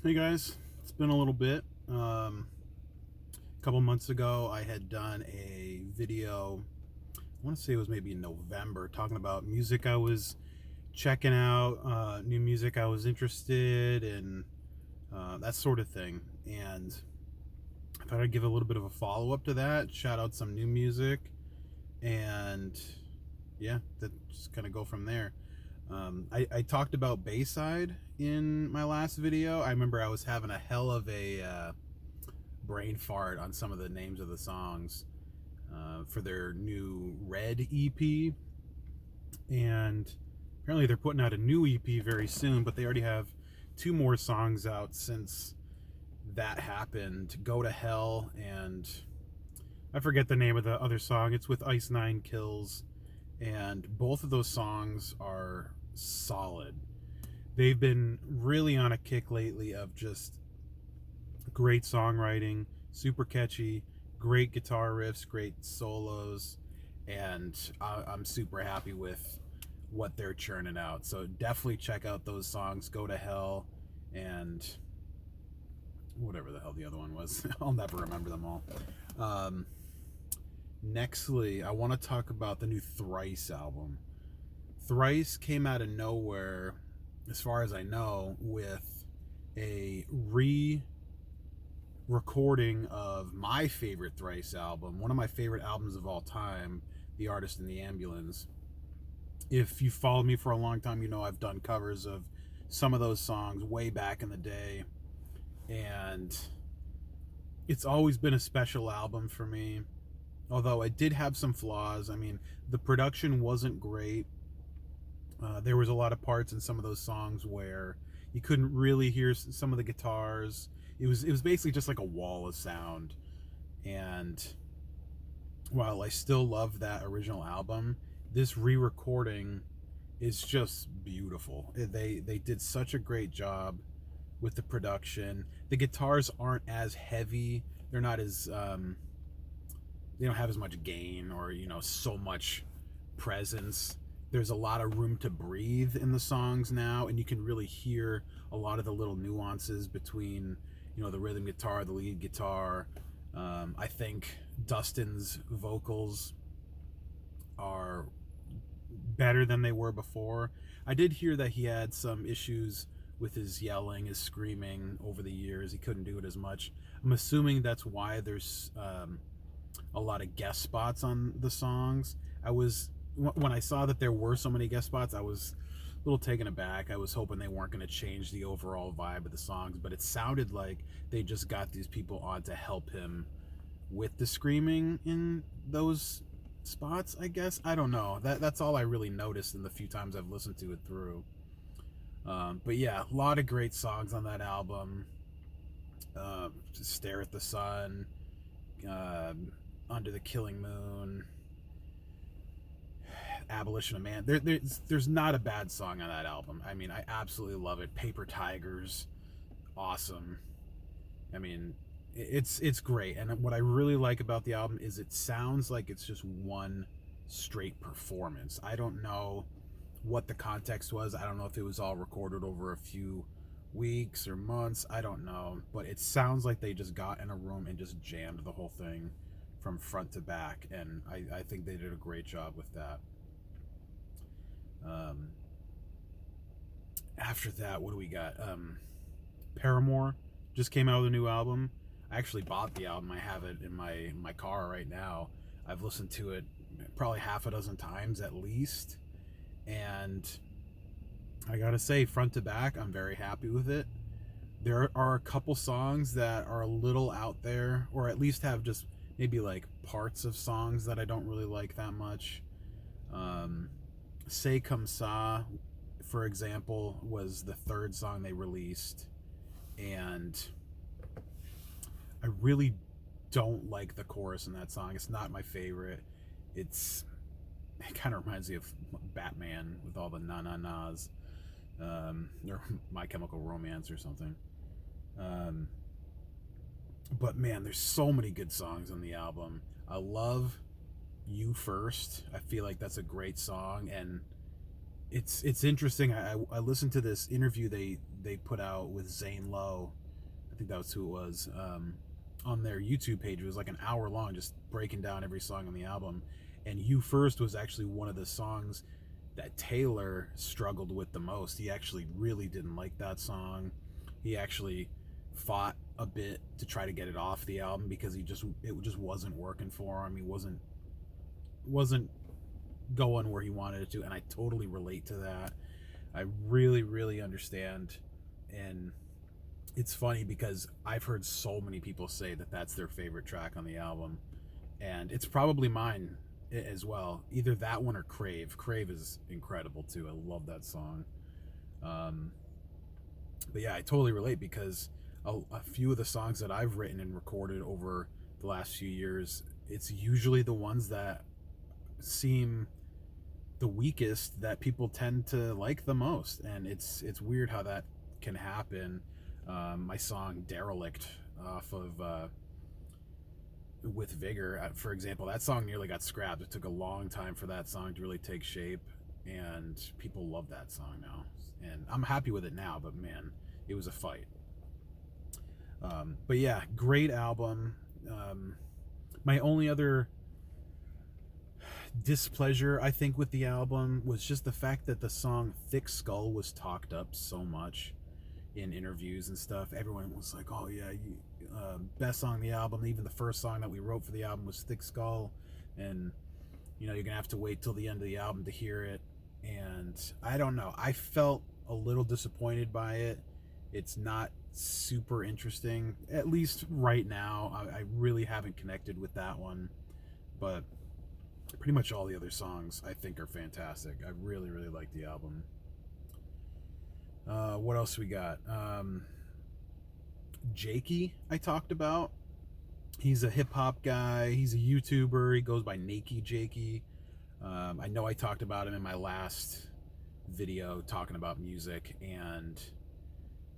Hey guys, it's been a little bit. A couple months ago, I had done a video. I want to say it was maybe in November, talking about music I was checking out, new music I was interested in, that sort of thing. And I thought I'd give a little bit of a follow up to that, shout out some new music, and yeah, that just kind of go from there. I talked about Bayside in my last video. I remember I was having a hell of a brain fart on some of the names of the songs for their new Red EP. And apparently they're putting out a new EP very soon, but they already have two more songs out since that happened. Go to Hell, and I forget the name of the other song. It's with Ice Nine Kills, and both of those songs are solid. They've been really on a kick lately of just great songwriting, super catchy, great guitar riffs, great solos, and I'm super happy with what they're churning out. So definitely check out those songs, Go to Hell, and whatever the hell the other one was. I'll never remember them all. Nextly, I want to talk about the new Thrice album. Thrice came out of nowhere, as far as I know, with a recording of my favorite Thrice album, one of my favorite albums of all time, The Artist in the Ambulance. If you followed me for a long time, you know I've done covers of some of those songs way back in the day, and it's always been a special album for me, although it did have some flaws. I mean, the production wasn't great. There was a lot of parts in some of those songs where you couldn't really hear some of the guitars. It was basically just like a wall of sound. And while I still love that original album, this re-recording is just beautiful. They did such a great job with the production. The guitars aren't as heavy. They're not as they don't have as much gain, or so much presence. There's a lot of room to breathe in the songs now, and you can really hear a lot of the little nuances between the rhythm guitar, the lead guitar. I think Dustin's vocals are better than they were before. I did hear that he had some issues with his yelling, his screaming over the years. He couldn't do it as much. I'm assuming that's why there's a lot of guest spots on the songs. When I saw that there were so many guest spots, I was a little taken aback. I was hoping they weren't going to change the overall vibe of the songs, but it sounded like they just got these people on to help him with the screaming in those spots, I guess. I don't know. That's all I really noticed in the few times I've listened to it through. But yeah, a lot of great songs on that album. Stare at the Sun, Under the Killing Moon, Abolition of Man. There's not a bad song on that album. I mean, I absolutely love it. Paper Tigers, awesome. I mean, it's great. And what I really like about the album is it sounds like it's just one straight performance. I don't know what the context was. I don't know if it was all recorded over a few weeks or months. I don't know. But it sounds like they just got in a room and just jammed the whole thing from front to back. And I think they did a great job with that. After that, what do we got? Paramore just came out with a new album. I actually bought the album. I have it in my car right now. I've listened to it probably half a dozen times at least, and I gotta say, front to back, I'm very happy with it. There are a couple songs that are a little out there, or at least have just maybe like parts of songs that I don't really like that much. Say Comme Ça, for example, was the third song they released, and I really don't like the chorus in that song. It's not my favorite. It kind of reminds me of Batman with all the na-na-nas, or My Chemical Romance or something. But man, there's so many good songs on the album. I love You First. I feel like that's a great song, and it's interesting. I listened to this interview they put out with Zane Lowe. I think that was who it was. On their YouTube page, it was like an hour long, just breaking down every song on the album. And "You First" was actually one of the songs that Taylor struggled with the most. He actually really didn't like that song. He actually fought a bit to try to get it off the album because it just wasn't working for him. He wasn't going where he wanted it to, and I totally relate to that. I really, really understand. And it's funny because I've heard so many people say that that's their favorite track on the album, and it's probably mine as well. Either that one or Crave. Crave is incredible too. I love that song. Um, but yeah, I totally relate because a few of the songs that I've written and recorded over the last few years, it's usually the ones that seem the weakest that people tend to like the most, and it's weird how that can happen. My song "Derelict" off of With Vigor, for example, that song nearly got scrapped. It took a long time for that song to really take shape, and people love that song now, and I'm happy with it now. But man, it was a fight. But yeah, great album. My only other displeasure, I think, with the album was just the fact that the song "Thick Skull" was talked up so much in interviews and stuff. Everyone was like, "Oh yeah, best song on the album." Even the first song that we wrote for the album was "Thick Skull," and you're gonna have to wait till the end of the album to hear it. And I don't know. I felt a little disappointed by it. It's not super interesting, at least right now. I really haven't connected with that one, but pretty much all the other songs I think are fantastic. I really, really like the album. What else we got? Jakey, I talked about. He's a hip hop guy. He's a YouTuber. He goes by Nakey Jakey. I know I talked about him in my last video talking about music, and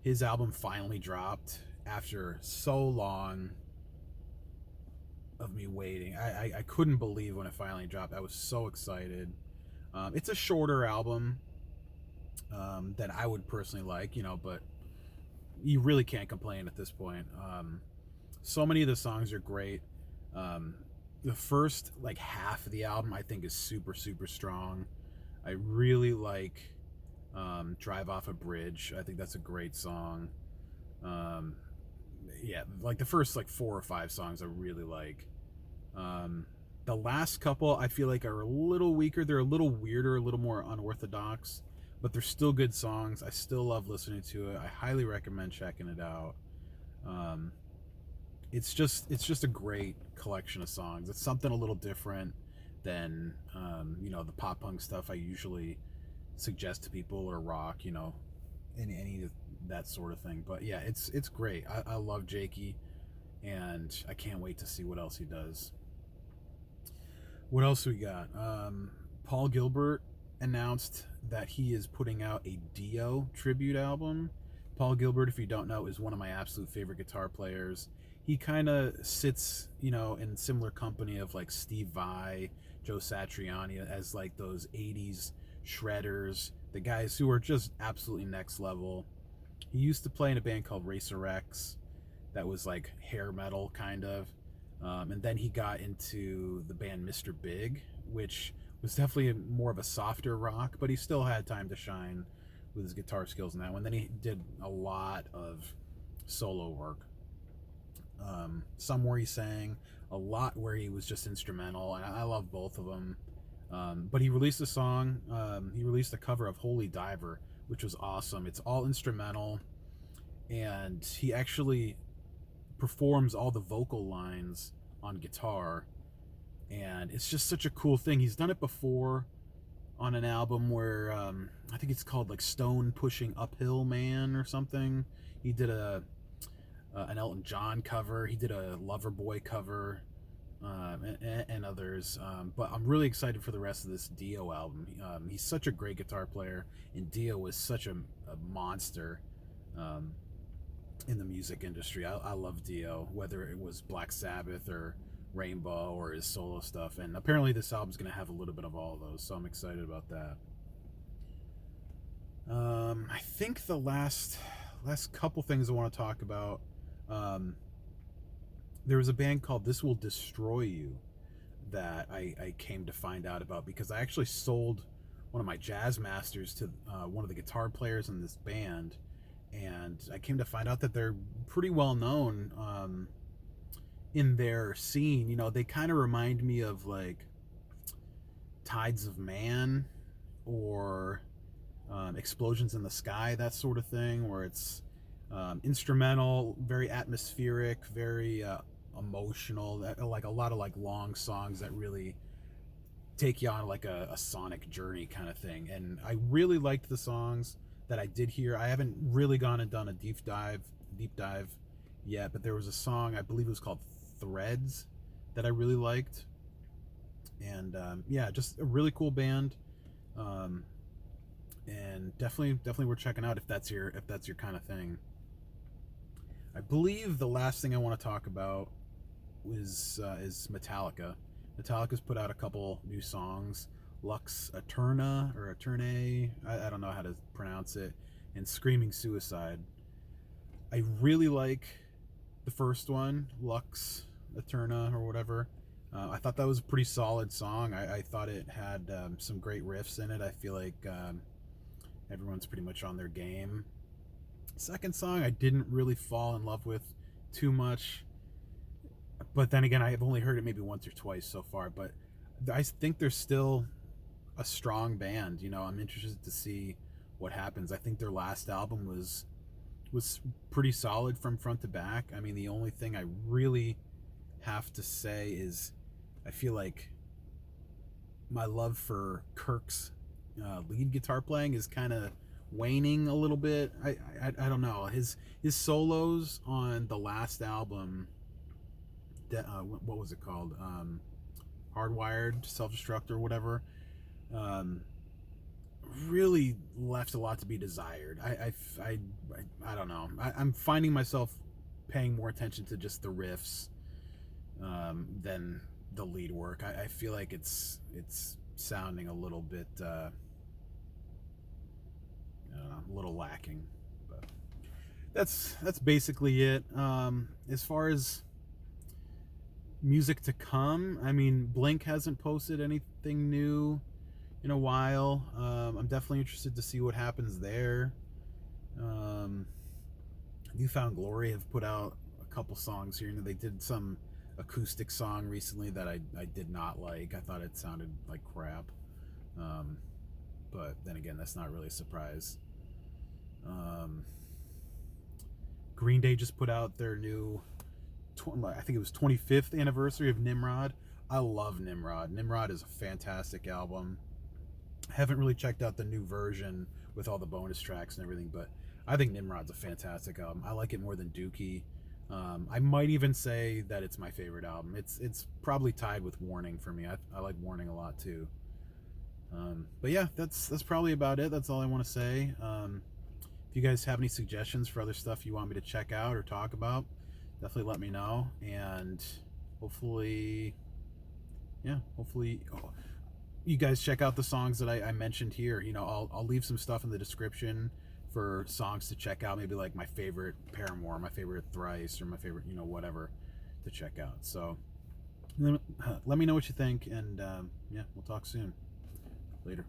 his album finally dropped after so long of me waiting. I couldn't believe when it finally dropped. I was so excited. It's a shorter album that I would personally like, but you really can't complain at this point. So many of the songs are great. The first like half of the album I think is super, super strong. I really like Drive Off a Bridge. I think that's a great song. Yeah, like the first like 4 or 5 songs I really like. The last couple I feel like are a little weaker. They're a little weirder, a little more unorthodox, but they're still good songs. I still love listening to it. I highly recommend checking it out. It's just a great collection of songs. It's something a little different than the pop punk stuff I usually suggest to people, or rock, any of that sort of thing. But yeah, it's great. I love Jakey, and I can't wait to see what else he does. What else we got? Paul Gilbert announced that he is putting out a Dio tribute album. Paul Gilbert, if you don't know, is one of my absolute favorite guitar players. He kind of sits, in similar company of like Steve Vai, Joe Satriani, as like those 80s shredders, the guys who are just absolutely next level. He used to play in a band called Racer X that was like hair metal kind of. And then he got into the band Mr. Big, which was definitely more of a softer rock, but he still had time to shine with his guitar skills in that one. Then he did a lot of solo work. Some where he sang, a lot where he was just instrumental, and I love both of them. But he released a song, he released a cover of Holy Diver, which was awesome. It's all instrumental, and he actually performs all the vocal lines on guitar, and it's just such a cool thing. He's done it before on an album where I think it's called like Stone Pushing Uphill Man or something. He did an Elton John cover. He did a Loverboy cover, and others. But I'm really excited for the rest of this Dio album. He's such a great guitar player, and Dio was such a monster in the music industry. I love Dio, whether it was Black Sabbath or Rainbow or his solo stuff. And apparently this album's going to have a little bit of all of those, so I'm excited about that. I think the last couple things I want to talk about. Um, there was a band called This Will Destroy You that I came to find out about because I actually sold one of my jazz masters to one of the guitar players in this band, and I came to find out that they're pretty well known in their scene. You know, they kind of remind me of like Tides of Man or Explosions in the Sky, that sort of thing, where it's instrumental, very atmospheric, very emotional, like a lot of like long songs that really take you on like a sonic journey kind of thing. And I really liked the songs that I did hear. I haven't really gone and done a deep dive yet, but there was a song, I believe it was called Threads, that I really liked. And yeah, just a really cool band. And definitely worth checking out if that's your kind of thing. I believe the last thing I want to talk about is Metallica. Metallica's put out a couple new songs, Lux Eterna or Eternae, I don't know how to pronounce it, and Screaming Suicide. I really like the first one, Lux Eterna or whatever. I thought that was a pretty solid song. I thought it had some great riffs in it. I feel like everyone's pretty much on their game. Second song I didn't really fall in love with too much, but then again, I've only heard it maybe once or twice so far. But I think they're still a strong band. You know, I'm interested to see what happens. I think their last album was pretty solid from front to back. I mean, the only thing I really have to say is I feel like my love for Kirk's lead guitar playing is kind of waning a little bit. I don't know, his solos on the last album, what was it called, Hardwired Self-Destruct or whatever, really left a lot to be desired. I don't know. I'm finding myself paying more attention to just the riffs than the lead work. I feel like it's sounding a little bit a little lacking, but that's basically it. As far as music to come, I mean, Blink hasn't posted anything new in a while. I'm definitely interested to see what happens there. Newfound Glory have put out a couple songs here. You know, they did some acoustic song recently that I did not like. I thought it sounded like crap. But then again, that's not really a surprise. Green Day just put out their new, I think it was 25th anniversary of Nimrod. I love Nimrod. Nimrod is a fantastic album. I haven't really checked out the new version with all the bonus tracks and everything, but I think Nimrod's a fantastic album. I like it more than Dookie. I might even say that it's my favorite album. It's probably tied with Warning for me. I like Warning a lot too. But yeah, that's probably about it. That's all I want to say. If you guys have any suggestions for other stuff you want me to check out or talk about, definitely let me know. And hopefully you guys check out the songs that I mentioned here. You know, I'll leave some stuff in the description for songs to check out, maybe like my favorite Paramore, my favorite Thrice, or my favorite, you know, whatever to check out. So let me know what you think, and yeah, we'll talk soon. Later.